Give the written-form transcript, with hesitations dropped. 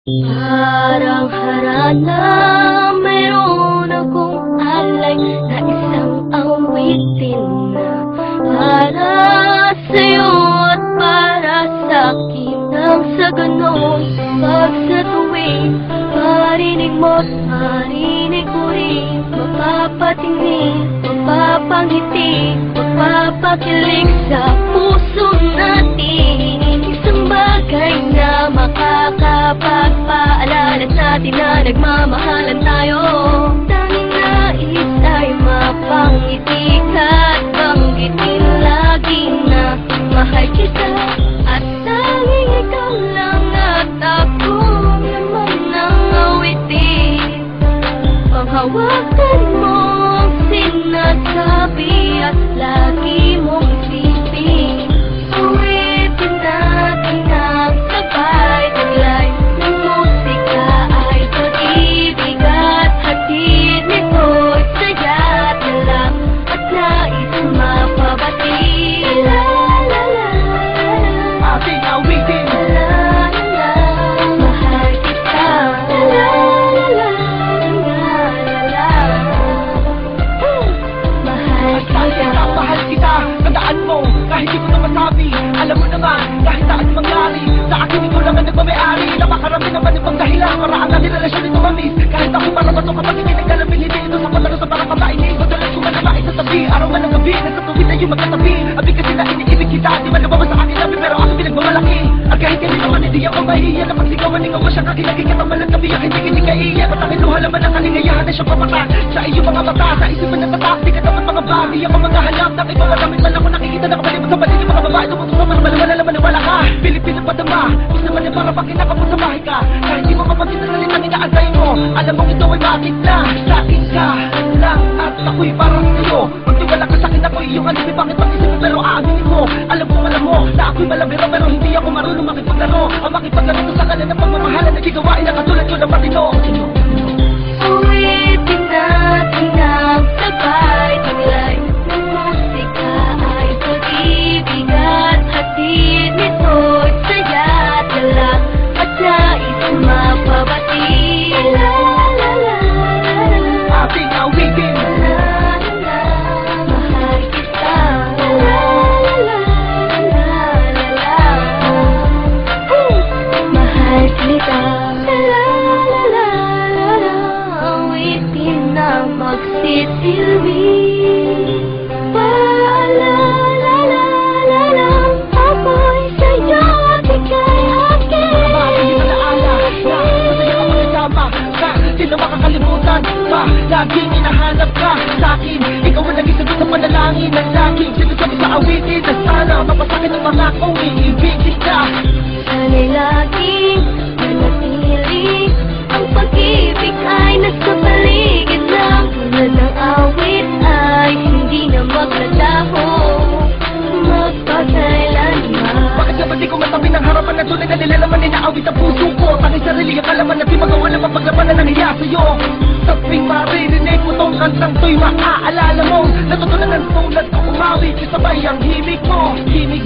Parang harana, mayroon akong alay na isang awitin na para sa'yo at para sa'kin. Nang sa ganon, pag sa tuwing marinig mo't marinig ko rin, mapapatingin, mapapangiti, mapapakilig sa puso natin. Isang bagay na makakapagpaalala sa atin na nagmamahalan tayo. Tanging nais ay mapangiti ka at banggitin lagi na mahal kita. At tanging ikaw lang at ako naman ang awitin. Panghawakan mo ang sinasabi at lagi mong isipin. Awitin natin ang sabay-taglay ng musika ay pag-ibig at hatid nito'y saya na lang at nais mapabati. La la la la, ating awitin. la la la, mahal kita. La la la la la, mahal Mahal kita. kita, mahal kita. Tandaan mo, kahit di ko na masabi. Alam mo naman, kahit saan mangyari, sa akin ikaw lang ang nagmamayari. Napakarami naman ibang dahilan para ang ating relasyon ito mamis. Kahit ako para ba ito kapag ikinagalamin, hindi ito sa palaro sa parang kamainis. Madalas ko man na maisasabi, araw man ang gabi, nasa tuwid tayo magkatabi. Abi kasi na iniibig kita, di man nababa sa akin labi, pero ako pinagmamalaki. At kahit hindi naman hindi ako mahiya, na pagsigawan ikaw mo siya kakilagay ka ng malang kabiyak, hindi kaiya. Matangin luha naman ang kaligayahan na siyang papatak sa iyong mga mata, sa isipan ng tatak. Di ka dapat mga bagay, ako maghahanap ng ikaw at damit man ako nakikita na kapalibot sa paligid mga babae. Tumutok naman, wala naman wala ka. Pilipino padama, gusto naman yung para pakinaka mo sa bahay ka. Kahit di mo kapatid na salitang inaantay mo, alam mong ito ay bakit na sa akin ka lang at ako'y parang sa'yo. Magtiwala ka sa'kin, ako'y iyong alipin. Bakit mag-isip mo pero aaminin mo? Alam mo na ako'y malabiro, pero hindi ako marunong makipaglaro. Ang makipaglaro ko sa kalan ng pagmamahalan na gigawain na katulad ko ng matino. Awitin natin ang sabay-taglay ng musika ay pag-ibig at hatid nito'y saya na lang at nais mapabati. La la la la, Ating awitin. la la la, mahal kita. La la la la la, mahal kita. La la la la, awitin na magsisilbi. Paalala ako'y sa'yo at ika'y akin. Mga bagay di malaala na masaya ka magkasama ka, di na makakalimutan pa. Laging hinahanap ka sa'kin, ikaw ang naging sagot sa panalangin ng laging sinasabi sa awitin na sana mapasakin ang mga kong iibigin ka. Sana'y laging manatili ang pag-ibig ay nasa paligid lang. Tulad ng awit ay hindi na maglalaho magpakailanman. Bakit nga ba di ko matabi ng harapan na tunay na nilalaman ay naawit ang puso ko? Tanging sarili ang kalaman na di magawa na mapaglabanan ng hiya sa'yo. Sa tuwing maririnig mo tong kantang to'y maaalala mo natutunan ng tulad ko umawi, kasabay ang himig mo. Himig